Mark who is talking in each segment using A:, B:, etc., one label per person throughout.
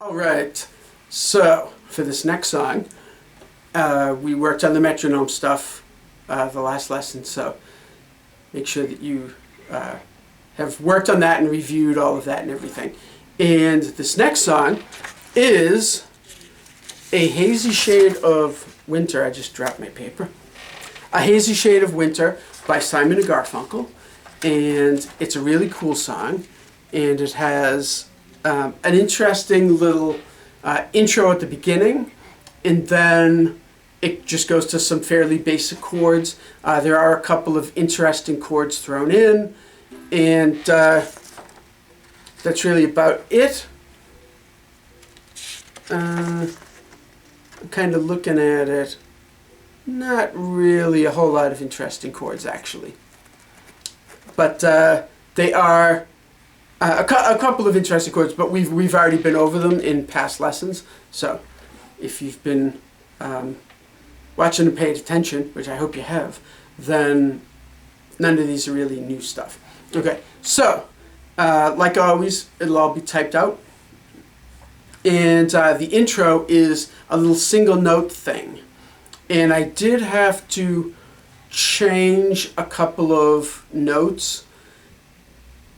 A: All right, so for this next song, we worked on the metronome stuff the last lesson, so make sure that you have worked on that and reviewed all of that and everything. And this next song is A Hazy Shade of Winter. I just dropped my paper. A Hazy Shade of Winter by Simon and Garfunkel. And it's a really cool song, and it has an interesting little intro at the beginning, and then it just goes to some fairly basic chords. There are a couple of interesting chords thrown in, and that's really about it. I'm kind of looking at it. Not really a whole lot of interesting chords, actually. But they are a couple of interesting chords, but we've already been over them in past lessons. So if you've been watching and paid attention, which I hope you have, then none of these are really new stuff. Okay, so like always, it'll all be typed out. And the intro is a little single note thing. And I did have to change a couple of notes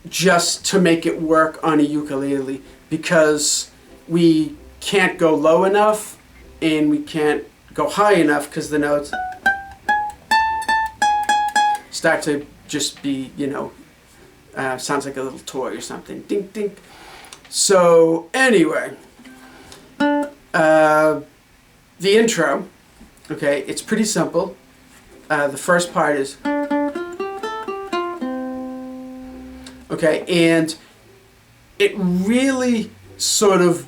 A: just to make it work on a ukulele, because we can't go low enough and we can't go high enough because the notes start to just be, sounds like a little toy or something. Dink, dink. So anyway, the intro, okay, it's pretty simple. The first part is, okay, and it really sort of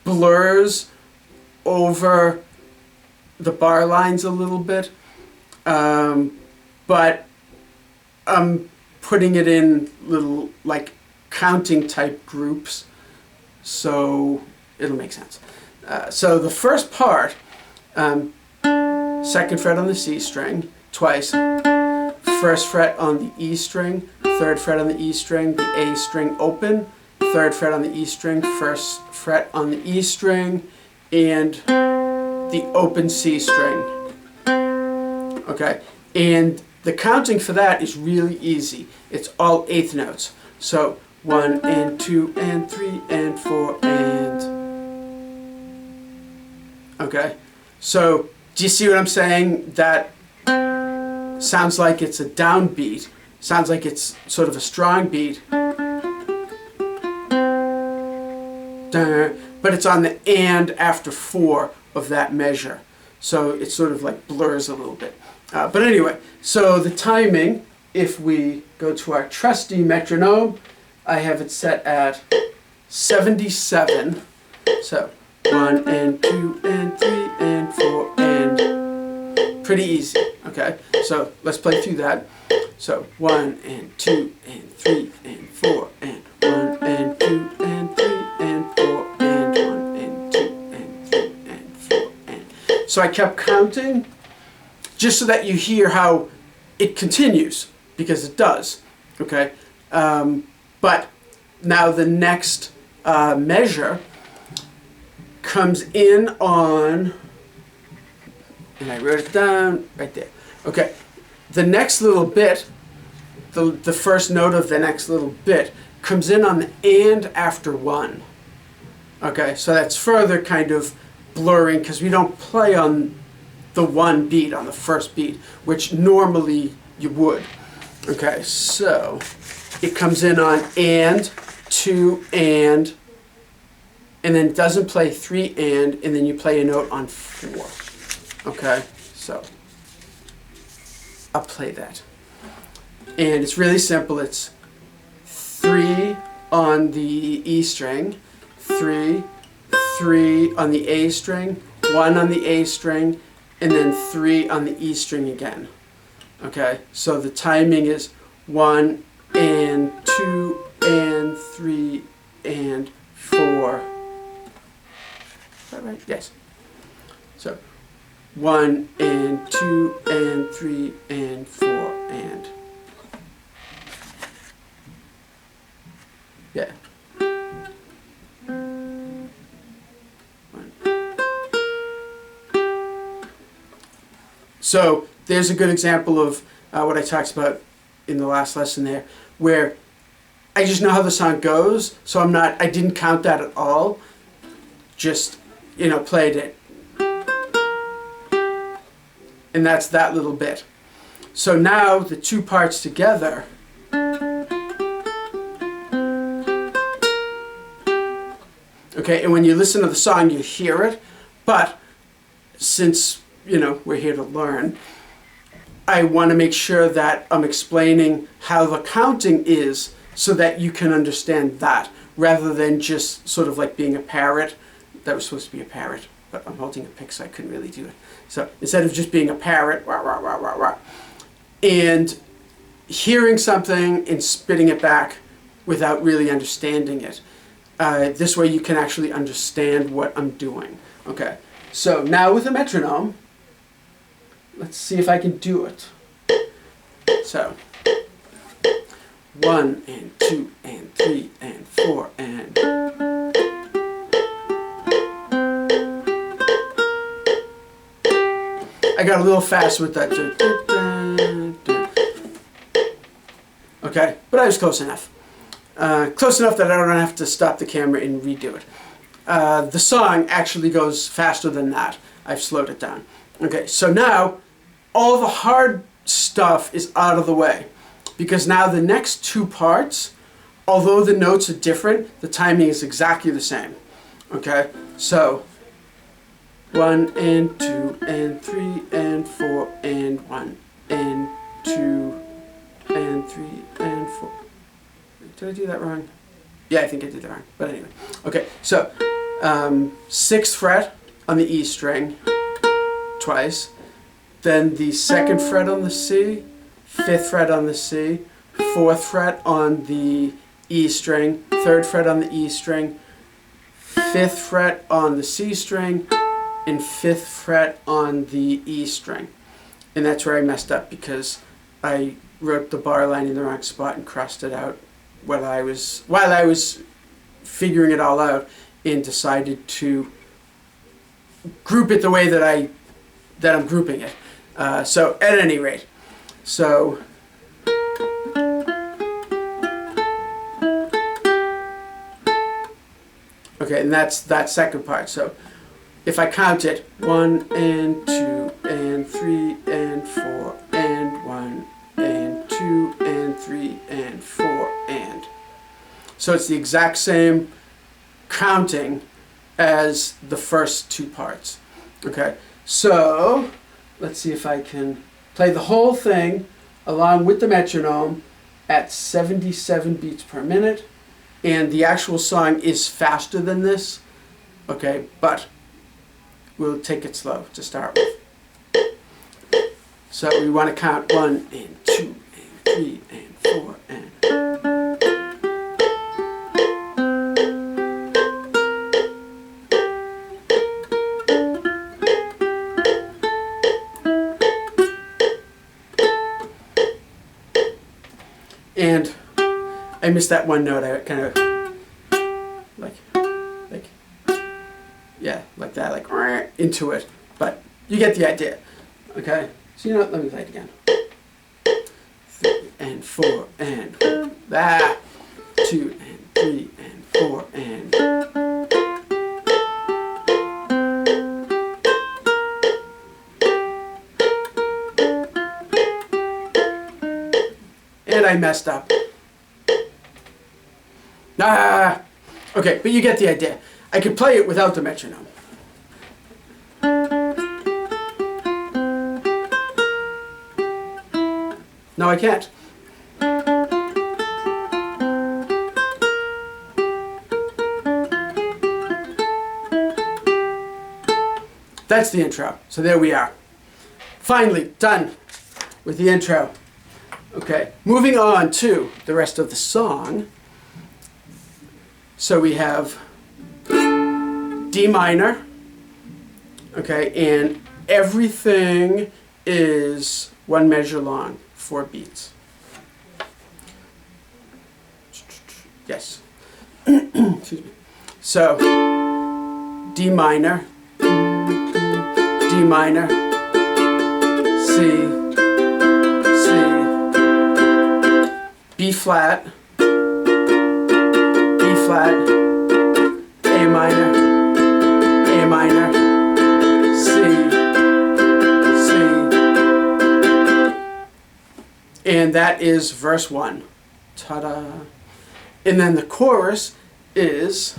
A: blurs over the bar lines a little bit, but I'm putting it in little like counting type groups, so it'll make sense. So the first part, second fret on the C string twice, first fret on the E string, third fret on the E string, the A string open, third fret on the E string, first fret on the E string, and the open C string. Okay, and the counting for that is really easy. It's all eighth notes. So 1 and 2 and 3 and 4 and... Okay, so do you see what I'm saying? That sounds like it's a downbeat. Sounds like it's sort of a strong beat. But it's on the and after 4 of that measure. So it sort of like blurs a little bit. But anyway, so the timing, if we go to our trusty metronome, I have it set at 77. So 1 and 2 and 3 and 4 and... Pretty easy, okay? So let's play through that. So 1 and 2 and 3 and 4 and 1 and 2 and 3 and 4 and 1 and 2 and 3 and 4 and... So I kept counting just so that you hear how it continues, because it does, okay? But now the next measure comes in on, and I wrote it down right there. Okay, the next little bit, the first note of the next little bit comes in on the and after 1. Okay, so that's further kind of blurring because we don't play on the 1 beat, on the first beat, which normally you would. Okay, so it comes in on and, 2 and then it doesn't play 3 and then you play a note on 4. Okay, so I'll play that. And it's really simple. It's 3 on the E string, 3, 3 on the A string, 1 on the A string, and then 3 on the E string again. Okay, so the timing is 1 and 2 and 3 and 4. Is that right? Yes. So 1 and 2 and 3 and 4 and... Yeah. So there's a good example of what I talked about in the last lesson there, where I just know how the song goes, so I didn't count that at all, just, played it. And that's that little bit. So now the two parts together, okay, and when you listen to the song you hear it, but since, we're here to learn, I want to make sure that I'm explaining how the counting is so that you can understand that, rather than just sort of like being a parrot. That was supposed to be a parrot, but I'm holding a pick so I couldn't really do it. So instead of just being a parrot, rah, rah, rah, rah, rah, and hearing something and spitting it back without really understanding it. This way you can actually understand what I'm doing. Okay, so now with a metronome, let's see if I can do it. So 1 and 2 and 3 and 4 and... I got a little fast with that. Okay, but I was close enough. Close enough that I don't have to stop the camera and redo it. The song actually goes faster than that. I've slowed it down. Okay, so now all the hard stuff is out of the way, because now the next two parts, although the notes are different, the timing is exactly the same. Okay, so 1 and 2 and 3 and 4 and 1 and 2 and 3 and 4. Did I do that wrong? Yeah, I think I did that wrong. But anyway. Okay, so 6th fret on the E string twice. Then the 2nd fret on the C, 5th fret on the C, 4th fret on the E string, 3rd fret on the E string, 5th fret on the C string, and 5th fret on the E string. And that's where I messed up, because I wrote the bar line in the wrong spot and crossed it out while I was figuring it all out, and decided to group it the way that I'm grouping it. So at any rate, so okay, and that's that second part. So if I count it, 1 and 2 and 3 and 4 and 1 and 2 and 3 and 4 and. So it's the exact same counting as the first two parts. Okay, so let's see if I can play the whole thing along with the metronome at 77 beats per minute. And the actual song is faster than this. Okay, but we'll take it slow to start with. So we want to count 1 and 2 and 3 and 4 and. And I missed that one note. I kind of like like that, like into it. But you get the idea. Okay. So let me play it again. 3 and 4 and 2 and 3 and 4 and. And I messed up. Okay, but you get the idea. I could play it without the metronome. No, I can't. That's the intro. So there we are. Finally done with the intro. Okay, moving on to the rest of the song. So we have D minor, okay, and everything is one measure long, 4 beats. Yes. Excuse me. So D minor, D minor, C, C, B flat, B flat, A minor, A minor, C, C, and that is verse 1. Ta-da! And then the chorus is,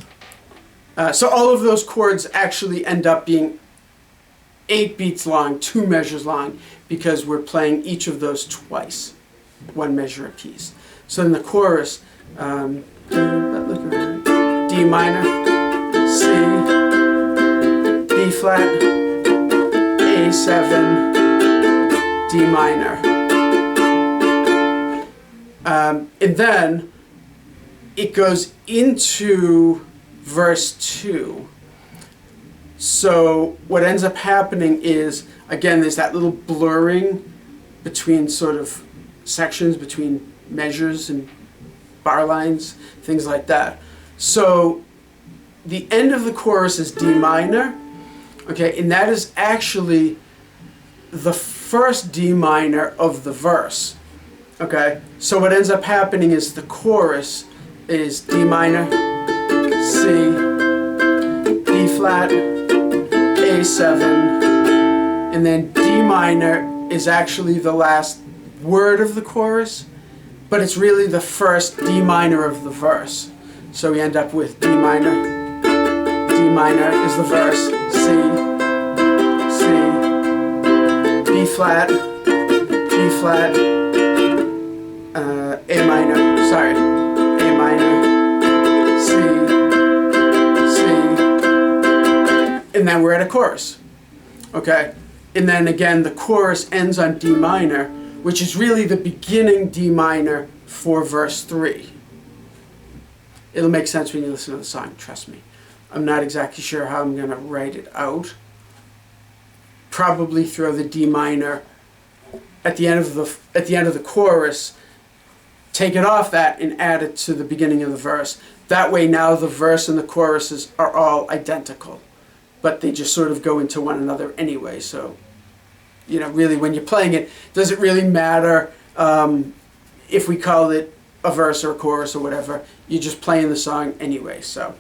A: so all of those chords actually end up being 8 beats long, 2 measures long, because we're playing each of those twice, 1 measure apiece. So in the chorus, D minor, C, B flat, A7, D minor. And then it goes into verse 2. So what ends up happening is, again, there's that little blurring between sort of sections, between measures and bar lines, things like that. So the end of the chorus is D minor, okay, and that is actually the first D minor of the verse, okay? So what ends up happening is the chorus is D minor, C, B flat, A7, and then D minor is actually the last word of the chorus, but it's really the first D minor of the verse. So we end up with D minor is the verse, C, B flat, A minor, sorry, A minor, C, and then we're at a chorus, okay? And then again, the chorus ends on D minor, which is really the beginning D minor for verse 3. It'll make sense when you listen to the song, trust me. I'm not exactly sure how I'm going to write it out. Probably throw the D minor at the end of the chorus, take it off that and add it to the beginning of the verse. That way now the verse and the choruses are all identical, but they just sort of go into one another anyway. So, you know, really when you're playing it, does it really matter if we call it a verse or a chorus or whatever? You're just playing the song anyway, so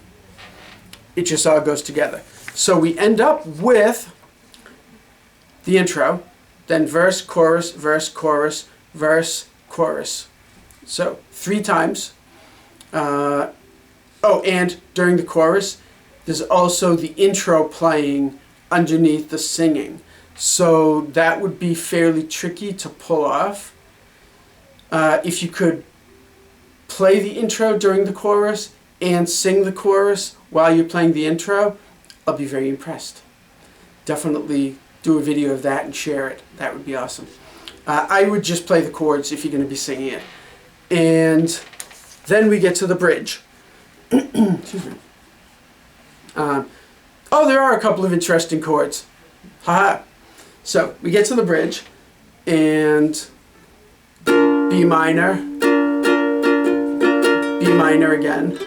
A: it just all goes together. So we end up with the intro, then verse, chorus, verse, chorus, verse, chorus. So 3 times. Oh, and during the chorus, there's also the intro playing underneath the singing. So that would be fairly tricky to pull off. If you could play the intro during the chorus and sing the chorus while you're playing the intro, I'll be very impressed. Definitely do a video of that and share it. That would be awesome. I would just play the chords if you're going to be singing it. And then we get to the bridge. Excuse me. Oh, there are a couple of interesting chords. Haha. So we get to the bridge, and B minor again,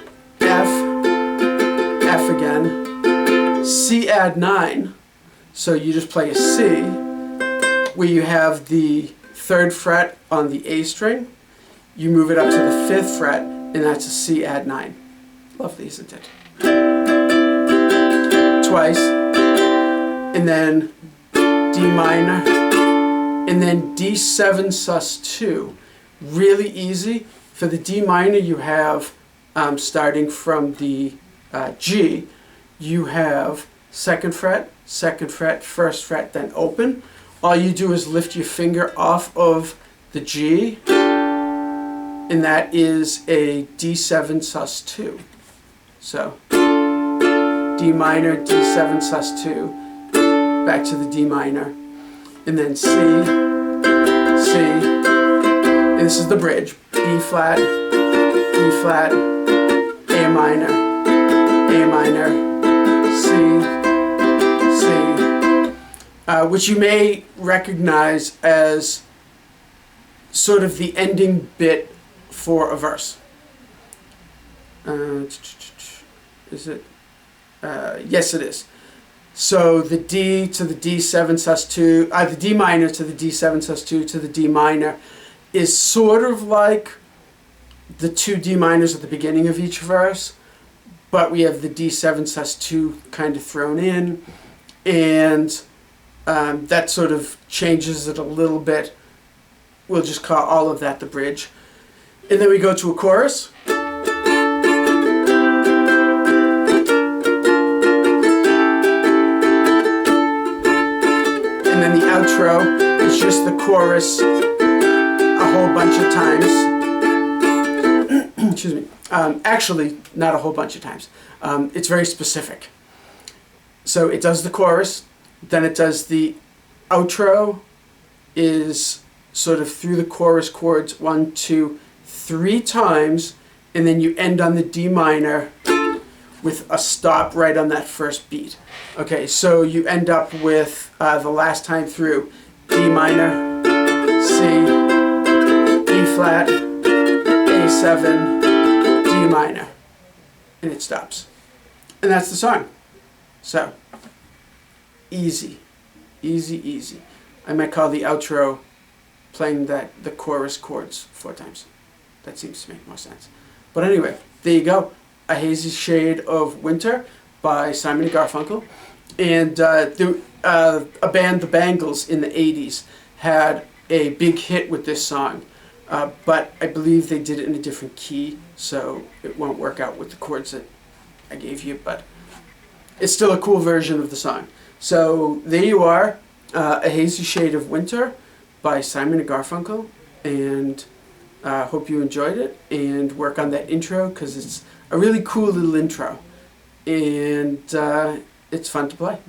A: F again, C add 9. So you just play a C, where you have the 3rd fret on the A string. You move it up to the 5th fret, and that's a C add 9. Lovely, isn't it? Twice, and then D minor, and then D7 sus2. Really easy. For the D minor, you have, starting from the G, you have 2nd fret, 1st fret, then open. All you do is lift your finger off of the G, and that is a D7 sus2. So D minor, D7 sus2, back to the D minor, and then C, and this is the bridge, B flat, A minor, C, which you may recognize as sort of the ending bit for a verse. Is it? Yes, it is. So the D to the D7 sus2, the D minor to the D7 sus2 to the D minor is sort of like the two D minors at the beginning of each verse, but we have the D7 sus2 kind of thrown in, and that sort of changes it a little bit. We'll just call all of that the bridge. And then we go to a chorus. And then the outro is just the chorus a whole bunch of times. Excuse me. Actually, not a whole bunch of times. It's very specific. So it does the chorus, then it does the outro, is sort of through the chorus chords 1, 2, 3 times, and then you end on the D minor with a stop right on that first beat. Okay, so you end up with the last time through D minor, C, E flat, A7, D minor, and it stops. And that's the song. So, easy, easy, easy. I might call the outro playing the chorus chords 4 times. That seems to make more sense. But anyway, there you go. A Hazy Shade of Winter by Simon and Garfunkel. And a band, the Bangles, in the 80s had a big hit with this song. But I believe they did it in a different key, so it won't work out with the chords that I gave you, but it's still a cool version of the song. So there you are, A Hazy Shade of Winter by Simon and Garfunkel, and hope you enjoyed it, and work on that intro, because it's a really cool little intro, and it's fun to play.